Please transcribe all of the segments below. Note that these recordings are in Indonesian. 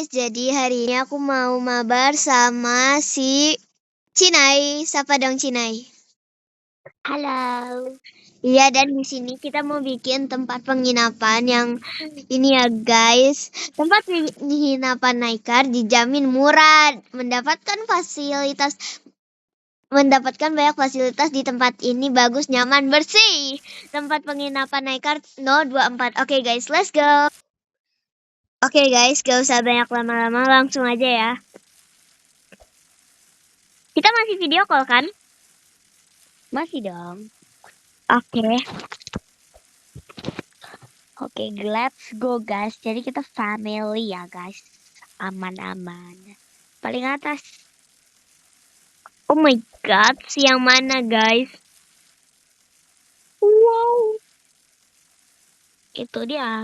guys, jadi hari ini aku mau mabar sama si Cinai. Sapa dong Cinai. Halo. Iya, dan di sini kita mau bikin tempat penginapan yang ini ya guys. Tempat penginapan Naikar dijamin murah, mendapatkan banyak fasilitas di tempat ini, bagus, nyaman, bersih. Tempat penginapan Naikar 024. Oke guys, let's go. Oke guys, gak usah banyak lama-lama, langsung aja ya. Kita masih video call kan? Masih dong. Oke. Oke, let's go guys. Jadi kita family ya guys. Aman-aman. Paling atas. Oh my god, yang mana guys? Wow. Itu dia.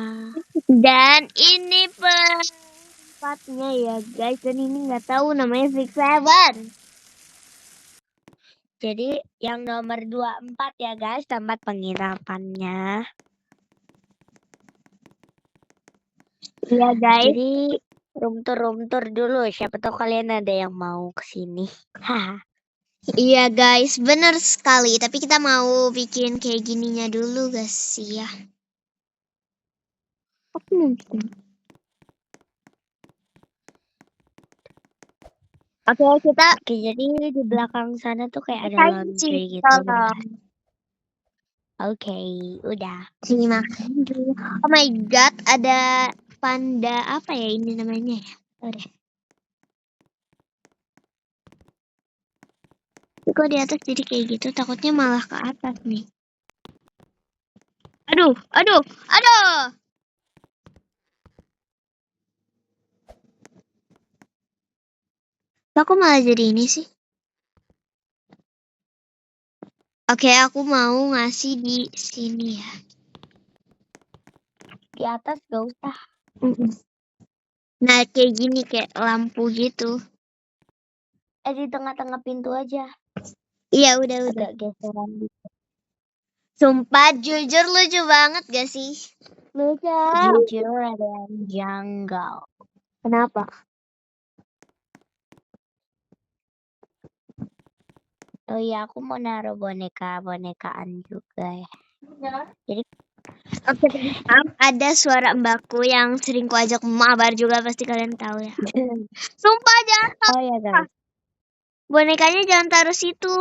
Dan ini tempatnya ya guys. Dan ini nggak tahu namanya Six Seven. Jadi yang nomor 24 ya guys, tempat penginapannya. Iya guys. Jadi room tour dulu. Siapa tahu kalian ada yang mau kesini. Haha. Iya guys, bener sekali. Tapi kita mau bikin kayak gininya dulu guys sih ya. Oke, kita Oke, jadi di belakang sana tuh kayak ada kancing laundry gitu. tolong. Oke, udah. Terima kasih. Oh my god, ada panda apa ya ini namanya ya? Udah. Kok di atas jadi kayak gitu, takutnya malah ke atas nih. Aduh. Kok malah jadi ini sih? Oke, aku mau ngasih di sini ya. Di atas gak usah. Nah, kayak gini, kayak lampu gitu. Di tengah-tengah pintu aja. Iya, udah. Agak geseran gitu. Sumpah, jujur lucu banget gak sih? Lucu. Jujur ada yang janggal. Kenapa? Oh iya, aku mau naruh boneka-bonekaan juga ya. Jadi Oke, ada suara mbakku yang sering ku ajak mabar juga, pasti kalian tahu ya. Sumpah, jangan taruh. oh ya guys, Bonekanya jangan taruh situ.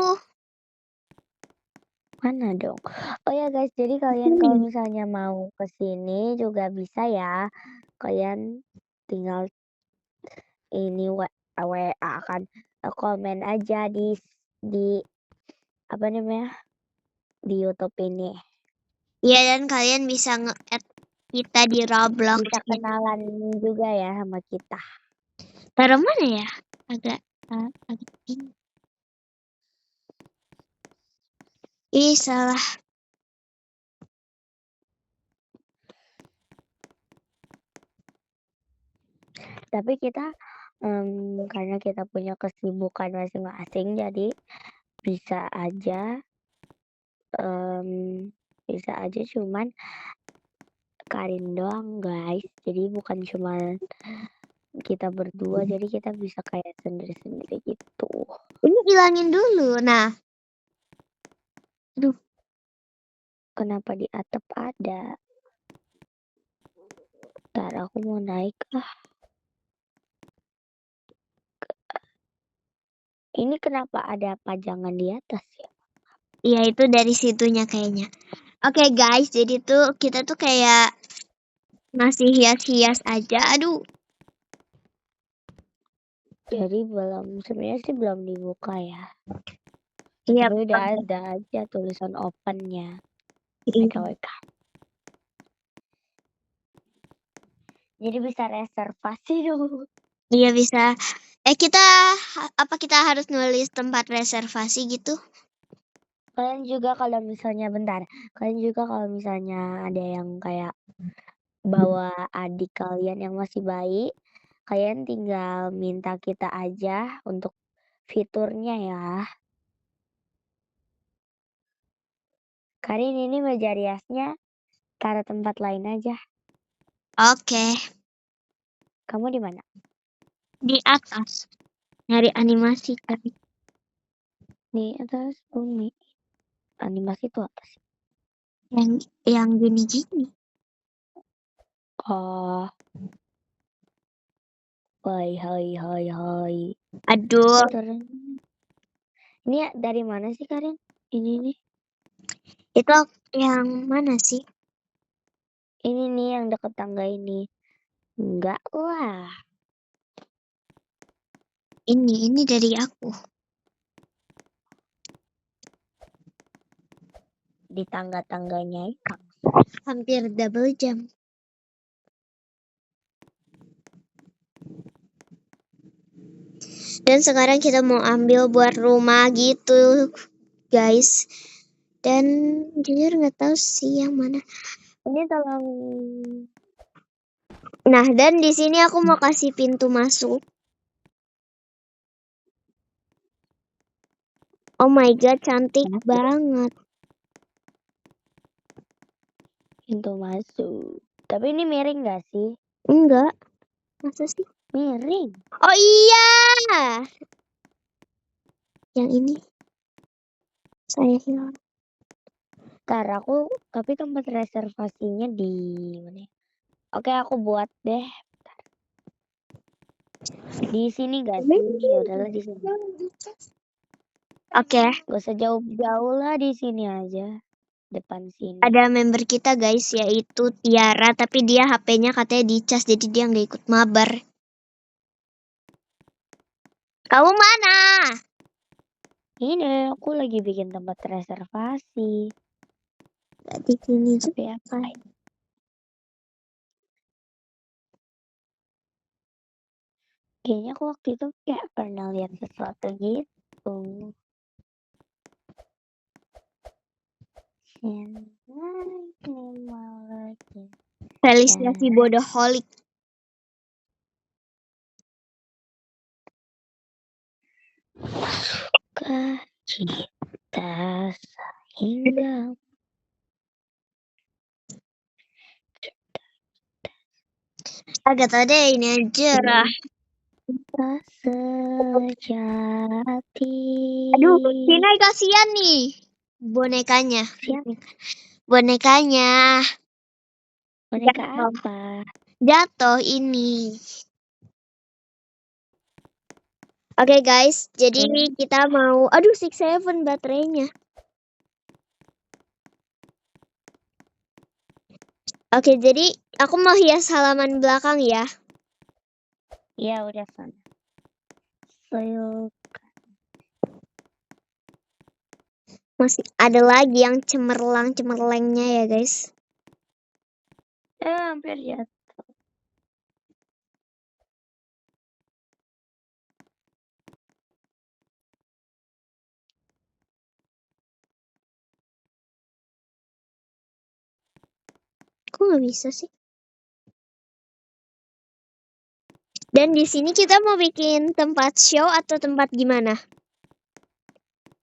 mana dong? Oh ya guys, jadi kalian kalau misalnya mau ke sini juga bisa ya. Kalian tinggal ini WA kan komen aja di apa namanya? Di YouTube ini. Iya, dan kalian bisa nge-add kita di Roblox. Bisa kenalan juga ya sama kita. Taruh mana ya? Agak ini. Ih, salah. Tapi kita karena kita punya kesibukan masing-masing, jadi bisa aja cuman Karin doang guys. Jadi bukan cuma kita berdua, jadi kita bisa kayak sendiri-sendiri gitu. Ini hilangin dulu. Nah. Aduh. Kenapa di atap ada? Ntar aku mau naik lah. Ini kenapa ada pajangan di atas ya? Iya, itu dari situnya kayaknya. Oke guys, jadi tuh kita tuh kayak ngasih hias-hias aja. Aduh. Jadi sebenarnya sih belum dibuka ya. Iya. Tapi udah ada aja tulisan opennya. WKWK. Jadi bisa reservasi dulu. Iya bisa. Kita harus nulis tempat reservasi gitu? Kalian juga kalau misalnya ada yang kayak bawa adik kalian yang masih bayi, kalian tinggal minta kita aja untuk fiturnya ya. Karin, ini meja riasnya taruh tempat lain aja. Oke. Kamu di mana? Di atas. Nyari animasi tadi. Di atas bumi. Animasi itu apa sih? Yang gini-gini. Oh. Hai. Aduh. Ini dari mana sih Karin? Ini nih. Itu yang mana sih? Ini nih yang dekat tangga ini. Enggak lah. Ini dari aku. Di tangga-tangganya itu. Hampir double jam. Dan sekarang kita mau ambil buat rumah gitu, guys. Dan jujur nggak tahu sih yang mana. Ini tolong. Nah, dan di sini aku mau kasih pintu masuk. Oh my god, cantik banget. Pintu masuk. Tapi ini miring gak sih? Enggak. Masa sih? Miring. Oh iya. Yang ini. Saya hilang. Ntar aku, tapi tempat reservasinya di mana? Oke, aku buat deh. Di sini gak sih? Ya udahlah di sini. Oke. Gak usah jauh-jauh lah, di sini aja. Depan sini. Ada member kita guys, yaitu Tiara, tapi dia HP-nya katanya dicas, jadi dia nggak ikut mabar. Kamu mana? Ini aku lagi bikin tempat reservasi. Di sini Tapi juga. apa? Kayaknya aku waktu itu kayak pernah lihat sesuatu gitu. Felicia si bodoholic. Kita sehingga Agak tadi ini aja lah. kita sejati. Aduh, Sinai kasihan nih. Bonekanya. Siapa? Bonekanya. Boneka Jatuh. apa? Jatuh ini. Oke guys, jadi kita mau. Aduh, 67 baterainya. Oke, jadi aku mau hias halaman belakang ya. Ya udah sana. Masih ada lagi yang cemerlangnya ya guys. Hampir jatuh. Kok nggak bisa sih? Dan di sini kita mau bikin tempat show atau tempat gimana?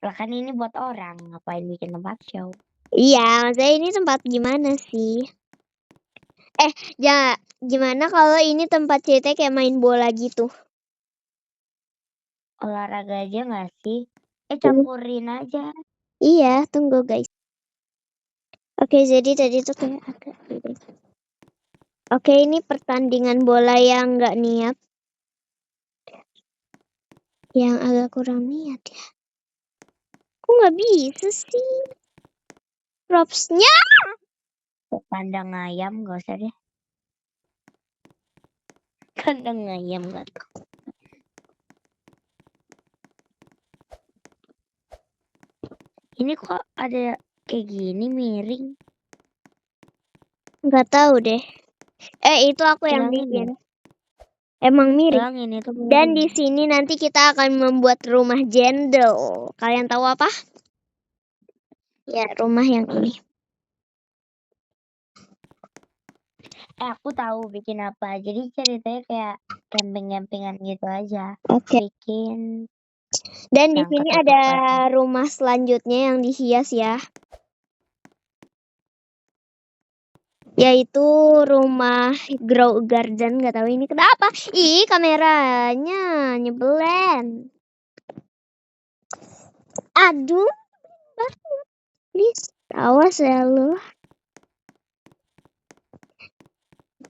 Lah kan ini buat orang, ngapain bikin tempat show? Iya, maksudnya ini tempat gimana sih? Ya gimana kalau ini tempat cerita kayak main bola gitu? Olahraga aja gak sih? Campurin aja. Iya, tunggu guys. Oke, jadi tadi tuh kayak agak beda. Oke, ini pertandingan bola yang nggak niat. Yang agak kurang niat ya. Kok nggak bisa sih? Propsnya. Kandang ayam gak usah deh. Kandang ayam gak tuh. Ini kok ada kayak gini miring? Nggak tahu deh. Itu aku yang bikin. Emang miring. Ini tuh miring. Dan di sini nanti kita akan membuat rumah jendel. Kalian tahu apa? Ya, rumah yang ini. Aku tahu bikin apa. Jadi ceritanya kayak camping-campingan gitu aja. Oke. Bikin. Dan di sini ada rumah selanjutnya yang dihias ya. yaitu rumah Grow Garden. Nggak tahu ini kenapa. Ih, kameranya nyebelin. Aduh, please, awas ya lu.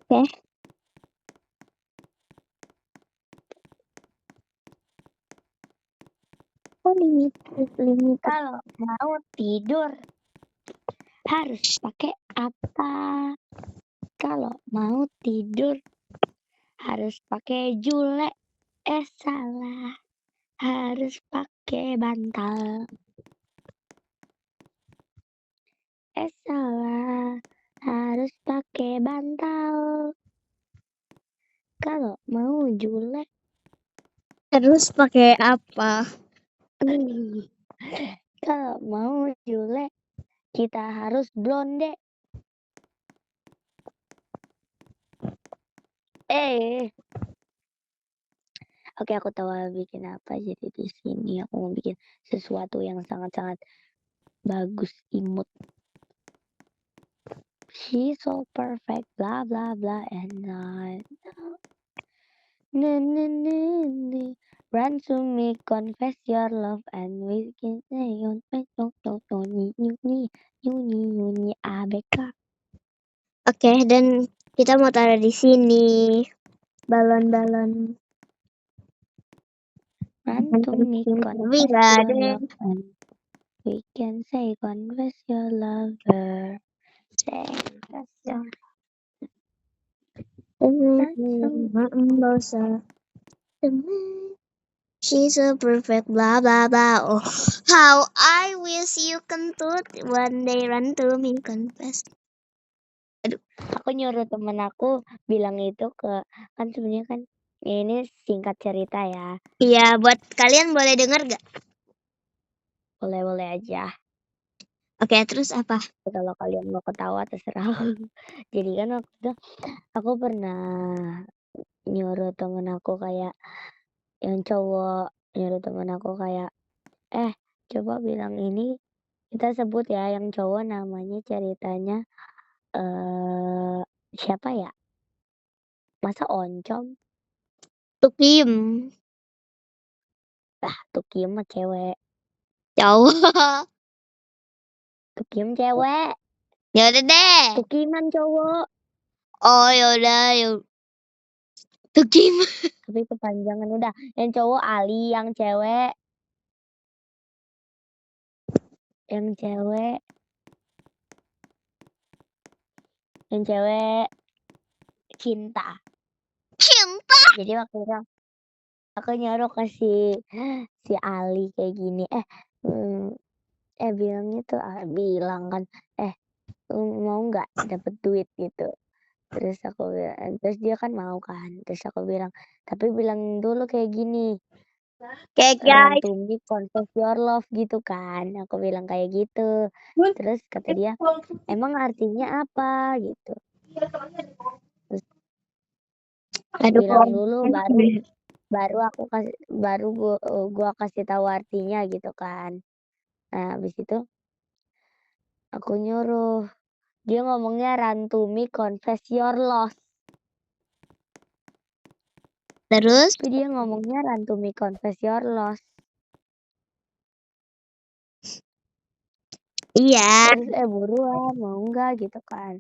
Oke. Oh, limited. Kalau mau tidur harus pakai apa? Kalau mau tidur harus pakai jule. Salah. Harus pakai bantal. Salah. Harus pakai bantal. Kalau mau jule Terus pakai apa? kalau mau jule kita harus blonde. Oke, aku tahu bikin apa. Jadi di sini aku mau bikin sesuatu yang sangat-sangat bagus, imut. She's so perfect, blah blah blah, and run to me, confess your love, and we can say on yuni ABK. Oke, dan kita mau taruh di sini balon-balon. Run to me, confess your love, and we can say confess your lover. Say confess your She's so perfect, blah blah blah. Oh, how I wish you can one day run to me, confess. Aku nyuruh temen aku bilang itu kan sebenarnya kan ini singkat cerita ya. Iya, buat kalian boleh denger gak? Boleh aja. Oke, terus apa? Kalau kalian mau ketawa terserah. Jadi kan waktu itu aku pernah nyuruh temen aku kayak yang cowok, nyuruh temen aku kayak coba bilang ini, kita sebut ya yang cowok namanya ceritanya siapa ya? Masa Oncom? Tukim. Tukim mah cewek. Cowok. Tukim cewek. Yaudah deh. Tukiman cowok. Oh, yaudah. Tukim. Tapi kepanjangan udah. Yang cowok Ali, yang cewek. Yang cewek Cinta. Jadi waktu itu aku nyuruh ke si Ali kayak gini. Bilangnya tuh bilang kan mau nggak dapet duit gitu. Terus aku bilang, terus dia kan mau kan. Terus aku bilang, tapi bilang dulu kayak gini. Kayak Run guys. to me, confess your love gitu kan. Aku bilang kayak gitu. Terus kata dia, emang artinya apa gitu. Terus Aduh, bilang dulu baru gua kasih tahu artinya gitu kan. Nah, habis itu aku nyuruh. Dia ngomongnya run to me, confess your loss. Terus? Tapi dia ngomongnya run to me, confess your loss. Iya. Terus buruan mau nggak gitu kan.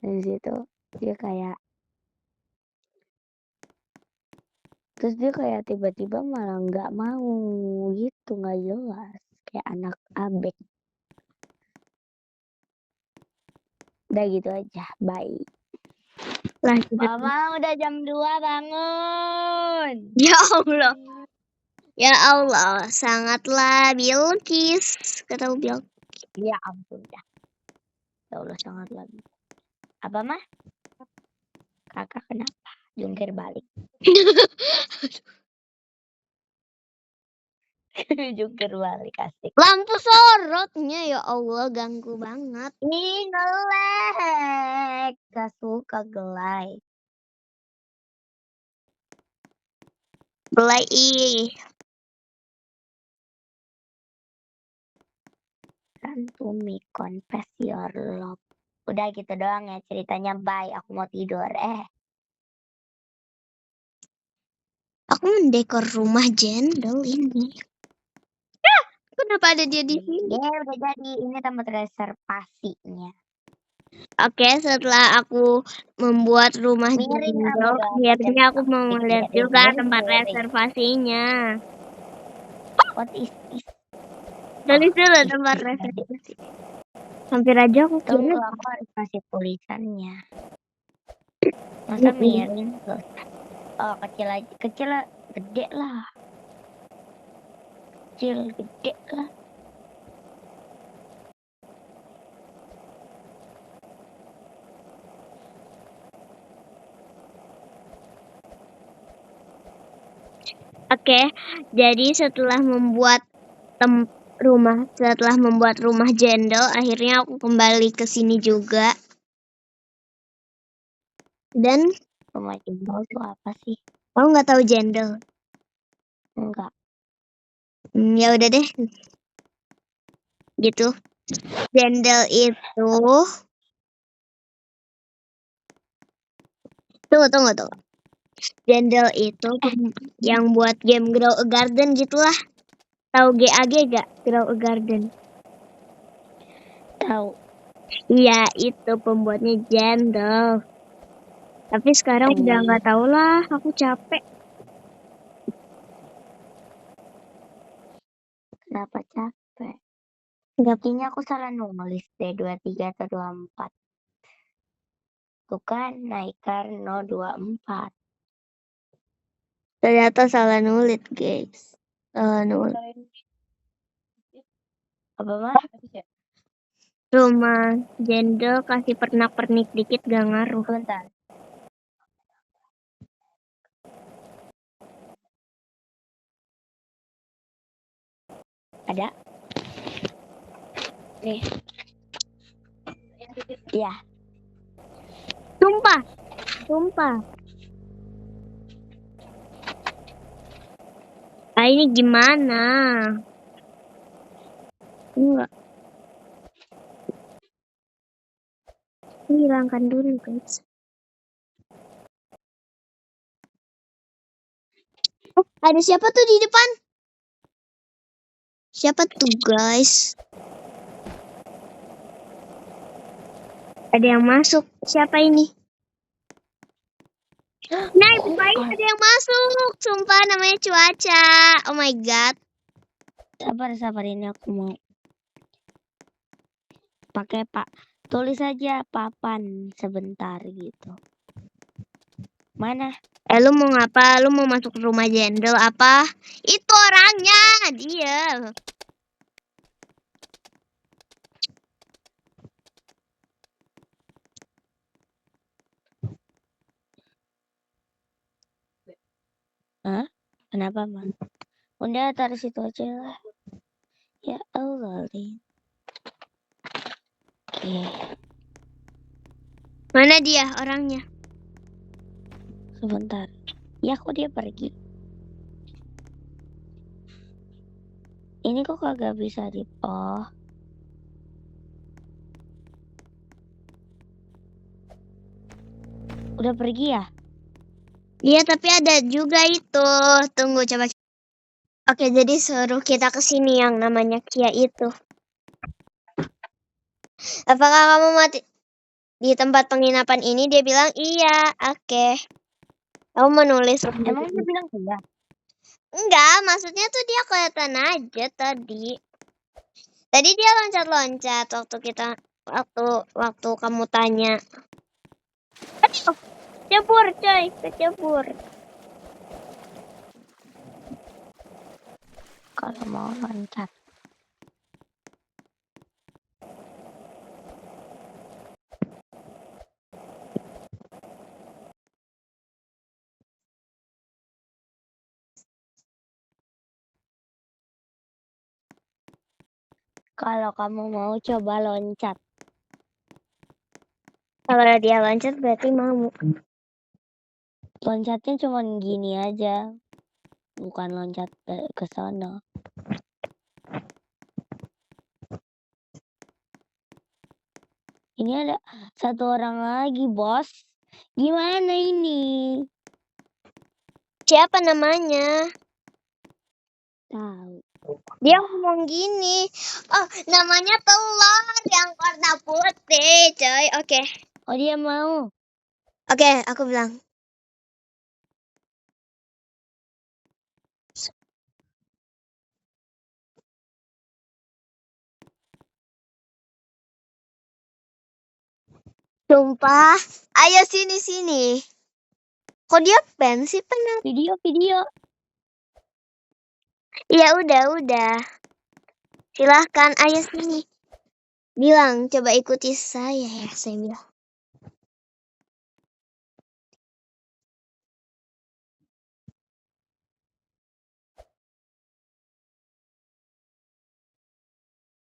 Dari situ dia kayak terus dia kayak tiba-tiba malah nggak mau gitu, nggak jelas kayak anak abek. Udah gitu aja, bye. Lah, Mama udah jam 2 bangun. ya Allah. Ya Allah, sangatlah Bilqis. Kata Bilqis. Ya ampun dah. Ya Allah sangatlah. Apa mah? Kakak kenapa? Jungkir balik. Jungkir balik asik. Lampu sorotnya ya Allah ganggu banget. Ih ngelek. Gak suka gelai. Belai ih. Run to me, confess your love. Udah gitu doang ya ceritanya, bye, aku mau tidur. Aku mendekor rumah jendol ini. Kenapa ada dia di sini? Udah jadi, ini tempat reservasinya. Oke, setelah aku membuat rumah Miring jendol, akhirnya aku mau melihat juga tempat reservasinya. What is this? Tulis dulu tempat reservasi. Hampir aja aku Tunggu, kira. aku harus kasih tulisannya. Masa miring? Oh, kecil aja. Kecil lah. Gede lah. Kecil, gede lah. Oke, jadi setelah membuat rumah jendol, akhirnya aku kembali ke sini juga. Dan Rumah jendol itu apa sih? kamu nggak tahu jendol? Enggak. Ya udah deh. Gitu. Jendol itu tunggu. Jendol itu yang buat game Grow a Garden gitulah. Tahu GAG gak? Grow a Garden. Tahu. Iya, itu pembuatnya jendol. Tapi sekarang udah nggak tahu lah, aku capek. Kenapa capek? Nggak. Kayaknya aku salah nulis deh, 23 atau 24. Tuh kan, Naikar 024. Ternyata salah nulis, guys. Salah nulis. Apa mah? Rumah jendol kasih pernak-pernik dikit gak ngaruh. Bentar. Ada? Nih. Ya. Sumpah. Ah, ini gimana? Enggak. Hilangkan dulu, guys. Oh, ada siapa tuh di depan? Siapa tuh, guys? Ada yang masuk. Siapa ini? Nah, baik ada yang masuk. Sumpah namanya Cuaca. Oh my god. Sabar, ini aku mau pakai tulis aja papan sebentar gitu. Mana? Lu mau ngapa? Lu mau masuk rumah jendol apa? Itu orangnya, dia. Hah? Kenapa, Bang? Udah taruh situ aja lah. Ya Allah, Lin. Oke. Mana dia orangnya? Sebentar. Ya, kok dia pergi? Ini kok kagak bisa di... Oh. Udah pergi ya? Iya, tapi ada juga itu. Tunggu, coba. Oke, jadi suruh kita ke sini yang namanya Kia itu. Apakah kamu mati di tempat penginapan ini? Dia bilang iya. Oke. Kamu menulis. Emang dia bilang iya? Enggak, maksudnya tuh dia kelihatan aja tadi. Tadi dia loncat-loncat waktu kita waktu kamu tanya. Aduh, kecebur coy, kecebur. Kalau mau loncat. Kalau kamu mau coba loncat. Kalau dia loncat berarti mau. Loncatnya cuma gini aja. Bukan loncat ke sana. Ini ada satu orang lagi, Bos. Gimana ini? Siapa namanya? Tahu. Dia ngomong gini. Oh, namanya telur yang warna putih, coy. Oke. Oh, dia mau. Oke, aku bilang. Sumpah. Ayo sini. Kok dia pen sih penang? Video. Ya udah. Silahkan, ayo sini. Bilang, coba ikuti saya ya, saya bilang.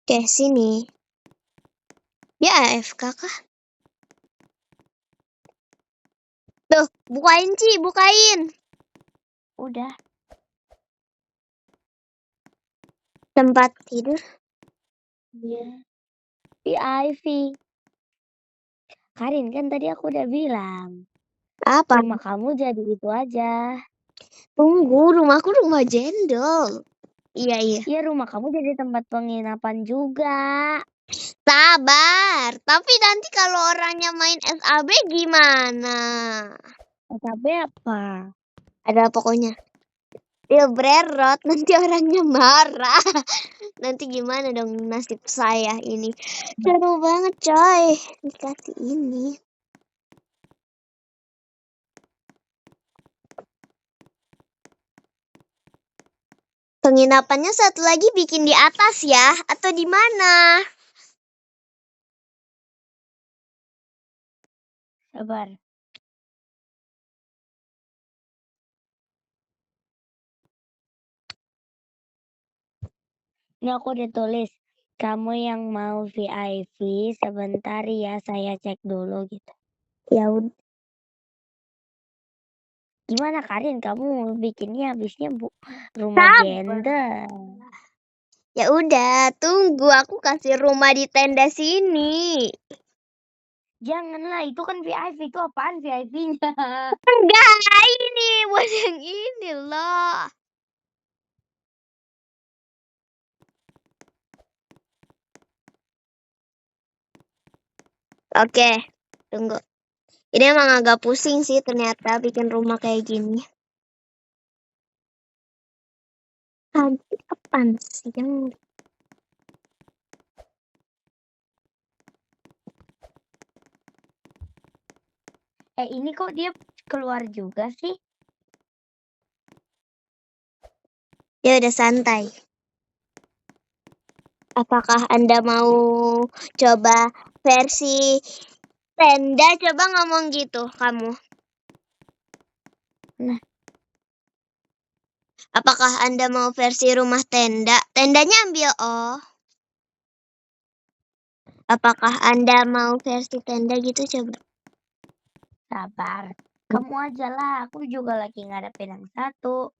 Oke, sini. Dia AFK kah? Tuh, bukain. Udah. Tempat tidur. Iya. Ivy. Karin, kan tadi aku udah bilang. Apa? Rumah kamu jadi itu aja. Tunggu, rumahku rumah jendol. Iya. Iya, rumah kamu jadi tempat penginapan juga. Sabar. Tapi nanti kalau orangnya main SAB gimana? Tapi apa? Ada pokoknya. Dia bererot, nanti orangnya marah. Nanti gimana dong nasib saya ini? Seru banget coy. Dikasih ini. Penginapannya satu lagi bikin di atas ya? Atau di mana? Sabar. Ini aku udah tulis. Kamu yang mau VIP sebentar ya, saya cek dulu gitu. Ya udah. Gimana Karin, kamu bikinnya habisnya rumah jender. Ya udah, tunggu aku kasih rumah di tenda sini. Janganlah, itu kan VIP. Itu apaan VIP-nya? Enggak, ini buat yang ini loh. Oke, tunggu. Ini emang agak pusing sih ternyata bikin rumah kayak gini. Nanti apaan sih yang Ini kok dia keluar juga sih? ya udah santai. Apakah Anda mau coba versi tenda? Coba ngomong gitu kamu. Nah. Apakah Anda mau versi rumah tenda? Tendanya ambil oh. Apakah Anda mau versi tenda gitu coba? Sabar. Kamu aja lah, aku juga lagi ngadepin yang satu.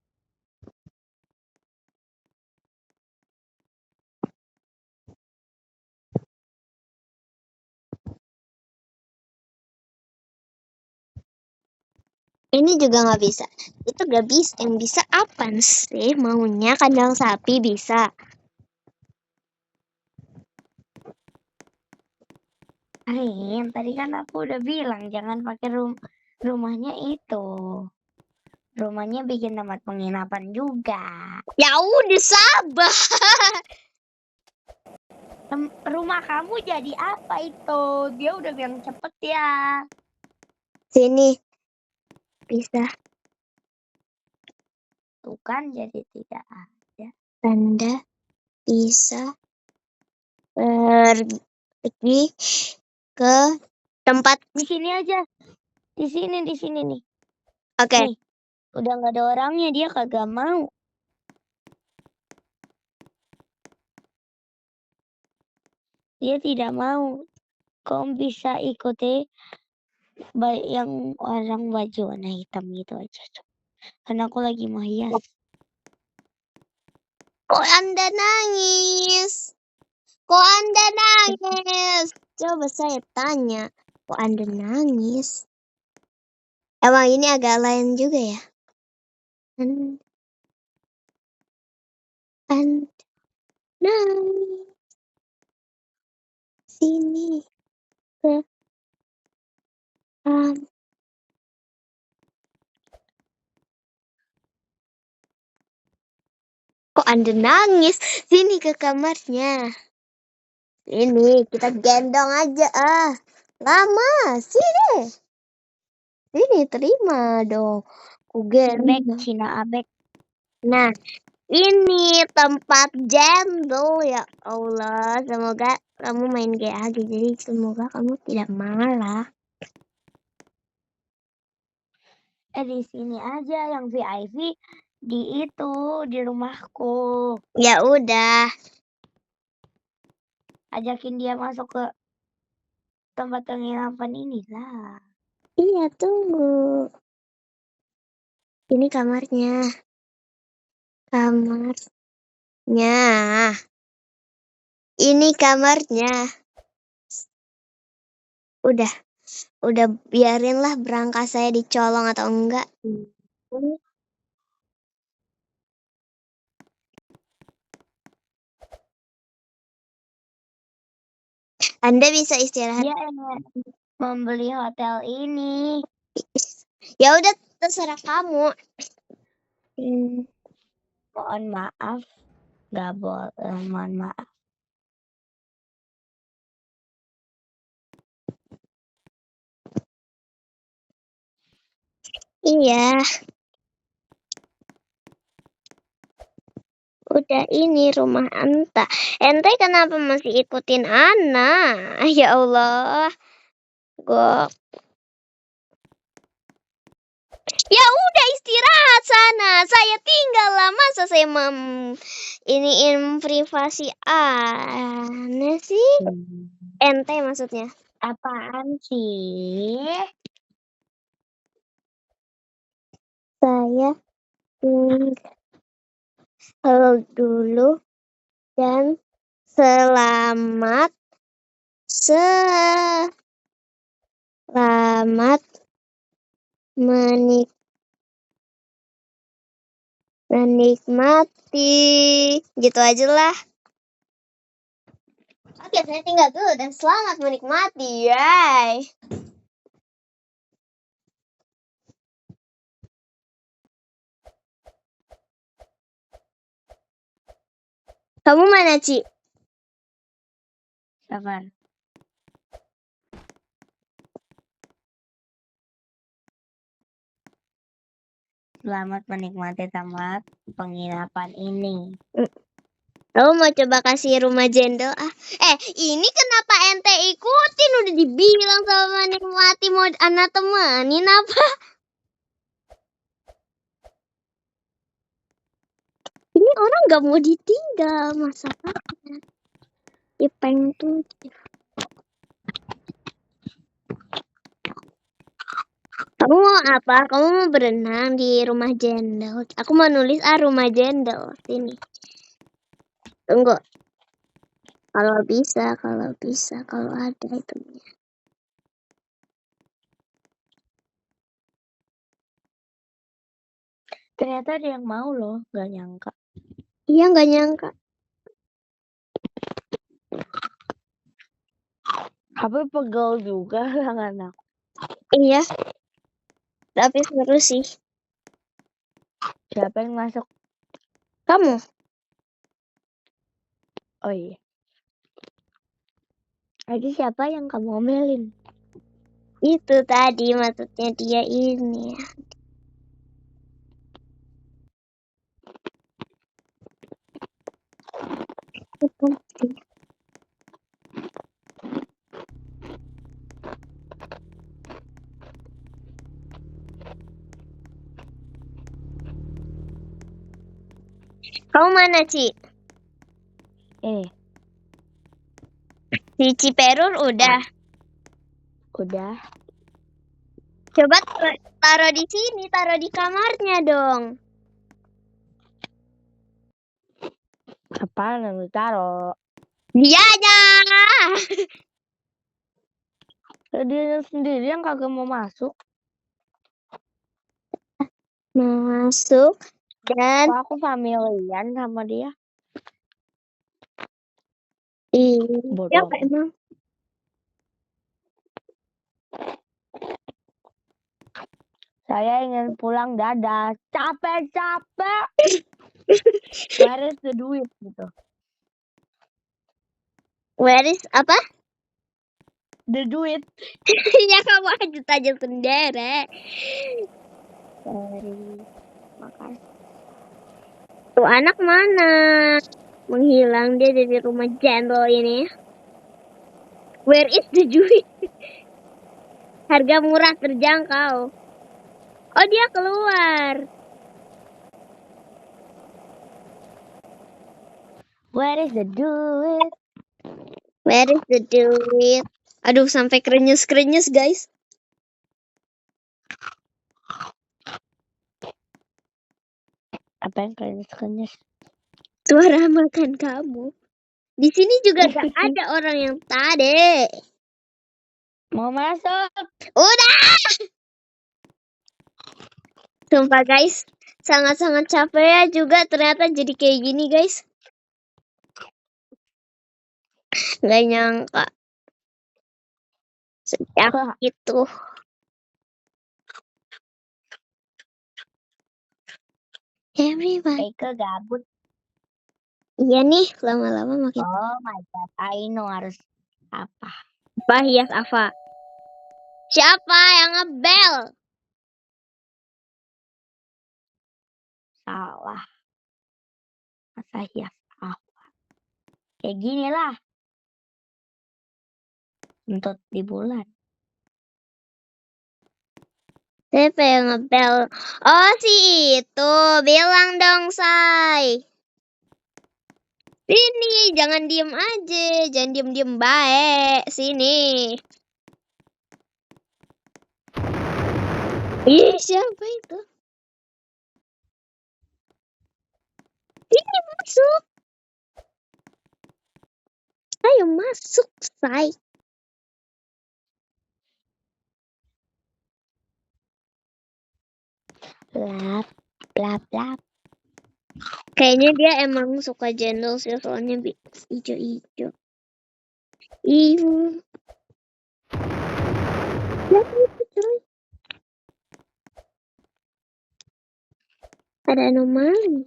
Ini juga nggak bisa. Itu nggak bisa. Yang bisa apa sih maunya? Kandang sapi bisa. Karin, tadi kan aku udah bilang jangan pakai rumahnya itu. Rumahnya bikin tempat penginapan juga. Ya udah sabar. Rumah kamu jadi apa itu? Dia udah bilang cepet ya. Sini. Bisa. Tuh kan jadi tidak ada. Anda bisa pergi ke tempat. Di sini aja. Di sini nih. Oke. Nih, udah nggak ada orangnya, dia kagak mau. Dia tidak mau. Kau bisa ikuti yang orang baju warna hitam gitu aja. Karena aku lagi mau hias. Kok Anda nangis? Coba saya tanya, kok Anda nangis? Emang ini agak lain juga ya? Anda nangis. Sini ke Kok Anda nangis? Sini ke kamarnya. Ini kita gendong aja lama sini. Sini terima dong. Ku gendong. Cina abek. Nah, ini tempat jendol ya Allah. Semoga kamu main GAG. Jadi semoga kamu tidak marah. Di sini aja yang VIP di rumahku. Ya udah. Ajakin dia masuk ke tempat penginapan ini lah. Iya, tunggu. Ini kamarnya. Ini kamarnya. Udah biarinlah berangkas saya dicolong atau enggak. Anda bisa istirahat. Dia membeli hotel ini. Ya udah terserah kamu. Mohon maaf. Gak boleh, mohon maaf. Iya. Udah ini rumah Anta. Ente kenapa masih ikutin Ana? Ya Allah. Ya udah istirahat sana. Saya tinggal lah. Masa saya iniin privasi Ana sih? Ente maksudnya. Apaan sih? Saya tinggal dulu dan selamat menikmati. Gitu aja lah. Oke, saya tinggal dulu dan selamat menikmati. Yay. Kamu mana, Ci? Sabar. Selamat menikmati tempat penginapan ini. Kamu mau coba kasih rumah jendol? Ini kenapa ente ikutin? Udah dibilang sama menikmati mau anak temenin apa? Ini orang gak mau ditinggal masalahnya. Ipeng tuh. Kamu mau apa? Kamu mau berenang di rumah jendol? Aku mau nulis rumah jendol. Sini. Tunggu. Kalau bisa, kalau ada itu. Ternyata ada yang mau loh, gak nyangka. Iya, gak nyangka. Tapi pegel juga anak. Iya. Tapi seru sih. Siapa yang masuk? Kamu? Oh iya. Tadi siapa yang kamu omelin? Itu tadi maksudnya dia ini. Kamu mana, Ci? Di Ciperur udah. Udah. Coba taruh di sini, taruh di kamarnya dong. Apaan yang ditaruh? Dia aja. Dia sendiri yang kagak mau masuk. Masuk dan Kok aku familiar sama dia? iya Bodoh. emang. Saya ingin pulang, dadah. Capek-capek. Where is the duit gitu? Where is apa? The duit. Ya kamu aja sendiri. Makasih. Tuh anak mana? Menghilang dia dari rumah jendol ini. Where is the duit? Harga murah terjangkau. Oh dia keluar. Where is the duit? Where is the duit? Aduh sampai krenyes guys. Apa yang krenyes-krenyes? Suara makan kamu. Di sini juga gak ada orang yang tadi. Mau masuk? Udah. Sumpah guys, sangat-sangat capek ya juga ternyata jadi kayak gini guys. Gak nyangka. Sejak itu. Everybody. Eke gabut. Iya nih, lama-lama makin. Oh my god, I know harus apa. Hias Ava. Siapa yang ngebel? Salah. Masa hias apa? Kayak gini lah. Untuk di bulan. Siapa yang ngebel? Oh si itu, bilang dong say. Sini, jangan diem aja, jangan diem-diem baik. Sini. Ih, siapa itu? Sini masuk. Ayo masuk, say. Lap, lap, lap. Kayaknya dia emang suka jendol sih, soalnya hijau-hijau. Iu. Lihat itu coy. Ada anomali.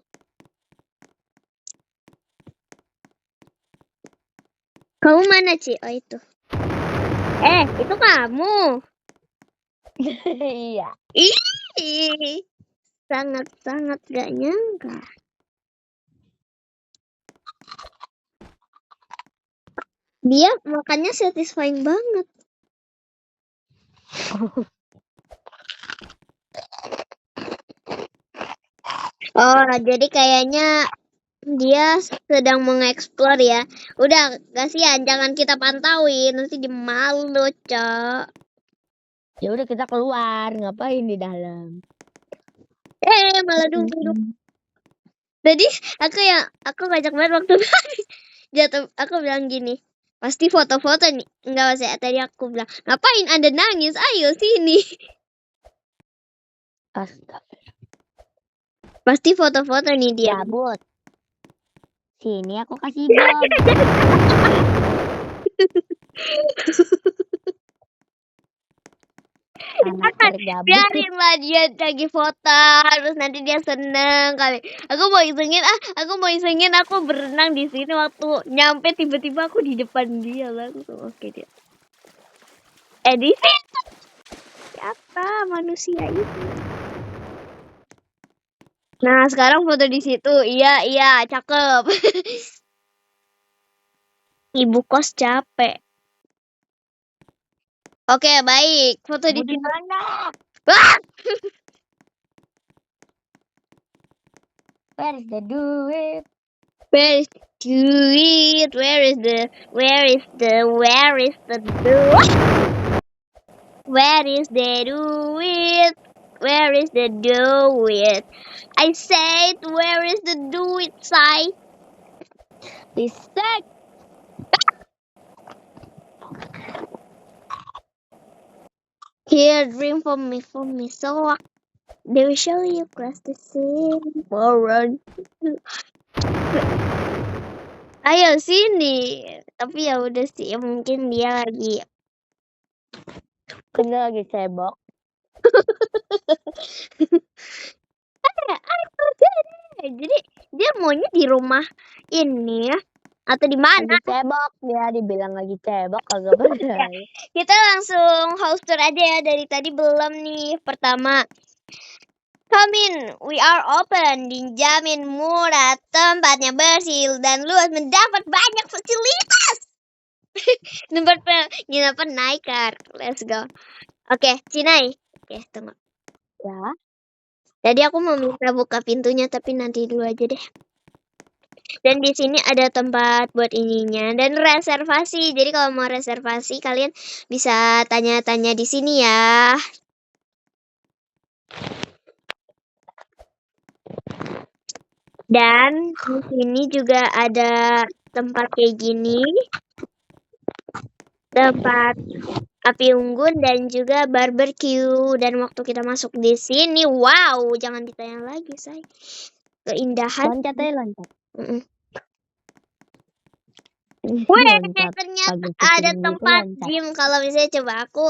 Kamu mana, Ci? Oh, itu. Itu kamu. Iya. Ih, sangat-sangat gak nyangka. Dia makannya satisfying banget. Oh, jadi kayaknya dia sedang mengeksplor ya. Udah, kasihan, jangan kita pantauin, nanti dia malu, Cok. Ya udah kita keluar, ngapain di dalam? Malah duduk. Tadi aku ngajak banget waktu jatuh, aku bilang gini, pasti foto-foto nih. Enggak usah, tadi aku bilang, ngapain Anda nangis? Ayo sini. Astaga. Pasti foto-foto nih dia. Cabut. Sini aku kasih bom. Biarinlah dia lagi foto, terus nanti dia seneng kali. Aku mau isengin aku berenang di sini, waktu nyampe tiba-tiba aku di depan dia langsung. Oke dia. Di situ. Siapa manusia itu? Nah, sekarang foto di situ. Iya, cakep. Ibu kos capek. Oke, baik. Foto di situ. Mana? Wah! Where is the duit? Where is the duit? Where is the duit? Where is the duit? Where is the duit? I said, where is the duit, say? Listen. Here, drink for me. So they will show you class the same forward. Ayo sini. Tapi ya udah sih, mungkin dia lagi. Kan dia lagi cebok. Jadi dia maunya di rumah ini ya, atau di mana? Lagi cebok, dia dibilang lagi cebok kagak percaya. Kita langsung house tour aja ya, dari tadi belum nih. Pertama, come in, we are open, dijamin murah, tempatnya bersih dan luas, mendapat banyak fasilitas. Tempat penginapan Naikar, let's go. Oke, Cinai. Oke, tunggu. Ya. Jadi aku mau minta buka pintunya, tapi nanti dulu aja deh. Dan di sini ada tempat buat ininya dan reservasi. Jadi kalau mau reservasi kalian bisa tanya-tanya di sini ya. Dan di sini juga ada tempat kayak gini. Tempat api unggun dan juga barbecue. Dan waktu kita masuk di sini, wow, jangan ditanya lagi, say. Keindahan. Loncat aja, loncat. Wih, Loncat. ternyata Agak ada ketinggi tempat itu loncat. gym. Kalau misalnya coba aku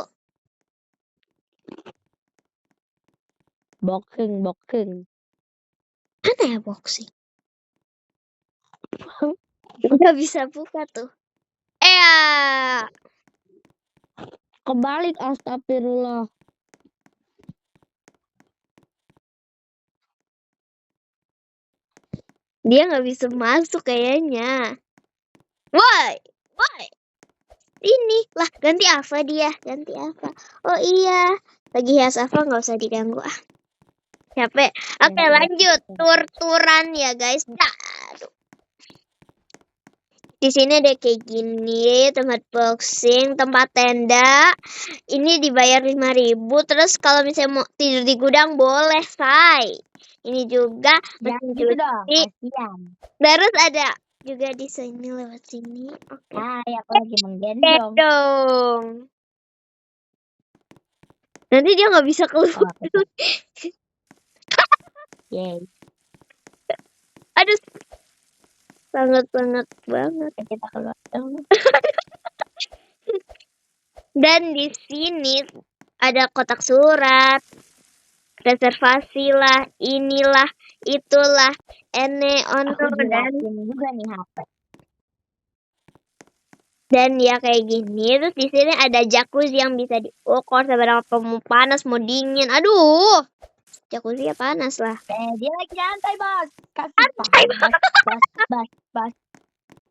Boxing. mana ya boxing? Nggak bisa buka tuh. Kebalik, astagfirullah. Dia nggak bisa masuk kayaknya. Woi. Ini lah, ganti apa dia? Ganti apa? Oh iya, lagi hias apa, nggak usah diganggu ah. Capek. Oke, lanjut tur-turan ya guys. Aduh. Di sini ada kayak gini, tempat boxing, tempat tenda. Ini dibayar 5.000. Terus kalau misalnya mau tidur di gudang boleh, say. Ini juga mesin gitu cuci. dong, kasihan. Terus ada juga di sini, lewat sini. Oke. Hai, aku lagi menggendong. Dong. Nanti dia nggak bisa keluar. Yeay. Aduh, sangat banget. Kita keluar. Dan di sini ada kotak surat, reservasi lah, inilah, itulah, ono dan juga nih HP. Dan ya kayak gini. Terus di sini ada jacuzzi yang bisa diukur seberapa mau panas mau dingin. Aduh, jacuzzi ya panas lah. Dia lagi santai bos. Santai bos.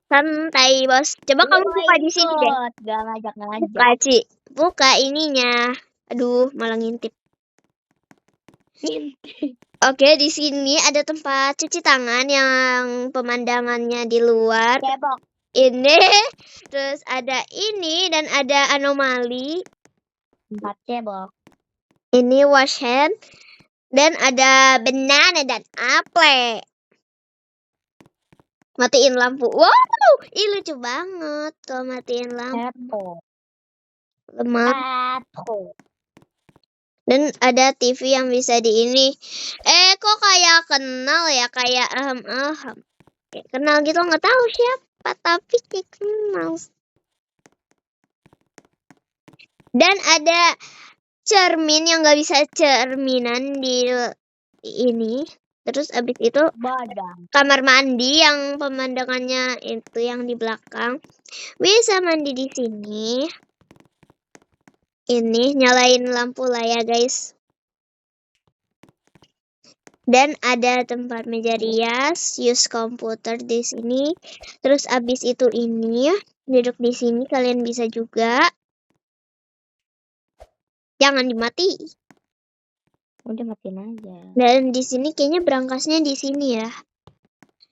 Santai bos. Coba kamu buka di sini deh. Gak ngajak. Buka Ci. Buka ininya. Aduh, malah ngintip. Oke, di sini ada tempat cuci tangan yang pemandangannya di luar. Cebok. Ini, terus ada ini dan ada anomali. Tempat cebok. Ini wash hand dan ada banana dan apel. Matiin lampu. Wow, ih lucu banget kalau matiin lampu. Lemah. Dan ada TV yang bisa di ini. Kok kayak kenal ya, kayak kayak kenal gitu, nggak tahu siapa tapi kayak kenal. Dan ada cermin yang nggak bisa cerminan di ini. Terus abis itu kamar mandi yang pemandangannya itu yang di belakang. Bisa mandi di sini. Ini nyalain lampu lah ya guys. Dan ada tempat meja rias, use komputer di sini. Terus abis itu ini ya, duduk di sini kalian bisa juga. Jangan dimati. Udah matiin aja. Dan di sini kayaknya berangkasnya di sini ya.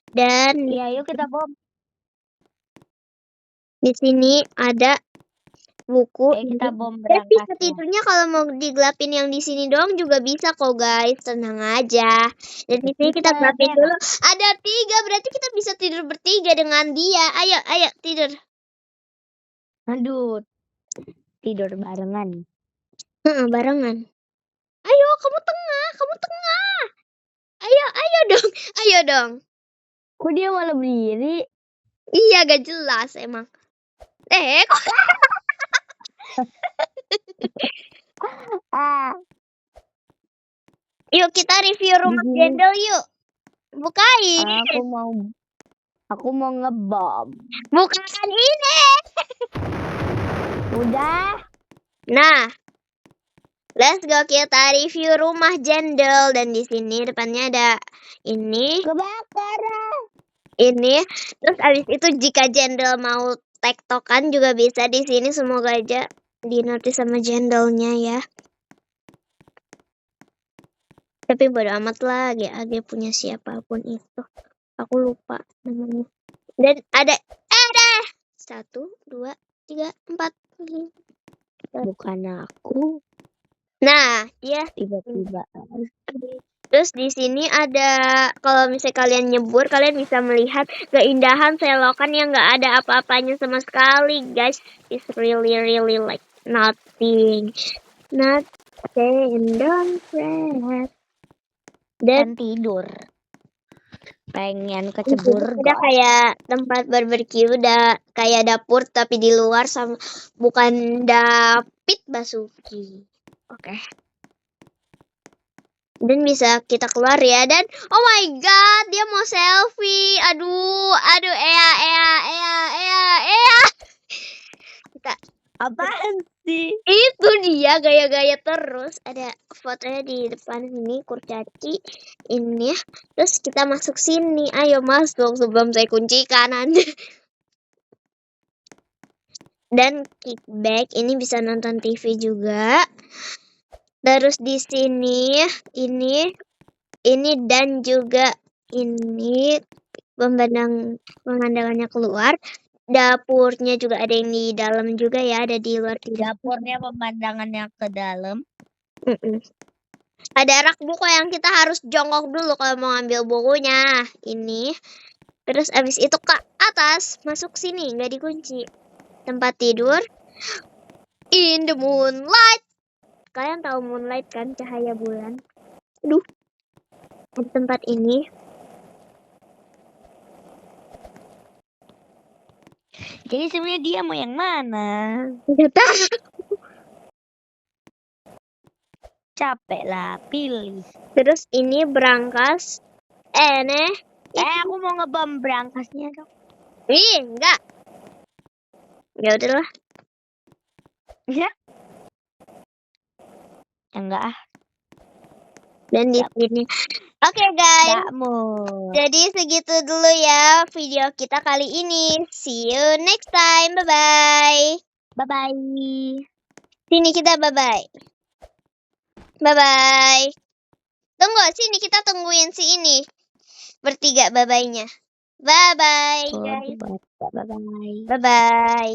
Dan ya yuk kita bom. Di sini ada buku. Kita bom berangkas. Bisa tidurnya kalau mau digelapin yang di sini doang juga bisa kok guys, tenang aja. Dan di sini kita gelapin dulu. Ada 3, berarti kita bisa tidur bertiga dengan dia. Ayo tidur. Aduh, tidur barengan. Barengan. Ayo, kamu tengah. Ayo dong. Ayo dong. Kok dia malah berdiri? Iya, gak jelas emang. Kok Ah, yuk kita review di rumah sini Jendel yuk. Bukain. aku mau ngebom. Bukakan ini. Udah. Nah, let's go kita review rumah Jendel, dan di sini depannya ada ini. Kebakaran. Ini terus abis itu jika Jendel mau tektokan juga bisa di sini, semoga aja di notice sama Jendelnya ya. Tapi bodo amat lah, GAG punya siapapun itu, aku lupa namanya. Dan ada 1, 2, 3, 4, 5. Bukan aku. Nah, dia Tiba-tiba. terus di sini ada, kalau misalnya kalian nyebur, kalian bisa melihat keindahan selokan yang nggak ada apa-apanya sama sekali, guys. It's really like nothing. Don't fret. Dan tidur. Pengen kecebur. udah kayak tempat barbecue, udah kayak dapur tapi di luar, sama bukan David Basuki. Oke. Dan bisa kita keluar ya, dan oh my god, dia mau selfie. Aduh, kita Apaan sih? itu dia gaya-gaya terus. Ada fotonya di depan sini, kurcaci ini. Terus kita masuk sini. Ayo masuk sebelum saya kunci kanan. Dan kickback ini bisa nonton TV juga. Terus di sini ini dan juga ini pemandangannya keluar. Dapurnya juga ada yang di dalam juga ya, ada di luar. Dapurnya pemandangannya ke dalam. Ada rak buku yang kita harus jongkok dulu kalau mau ambil bukunya. Ini. Terus abis itu ke atas, masuk sini, nggak dikunci. Tempat tidur. In the moonlight. Kalian tahu moonlight kan, cahaya bulan. Aduh. Di tempat ini. Jadi sebenarnya dia mau yang mana? Nggak tahu. Capek lah, pilih. Terus ini berangkas. Aku mau ngebom berangkasnya dong. Enggak. Ya udahlah. Ya? Enggak ah. Dan di sini. Oke guys. Jadi segitu dulu ya video kita kali ini. See you next time. Bye bye. Bye bye. Sini kita bye bye. Bye bye. Tunggu sini, kita tungguin si ini. Bertiga bye bye-nya. Bye bye guys. Bye bye. Bye bye.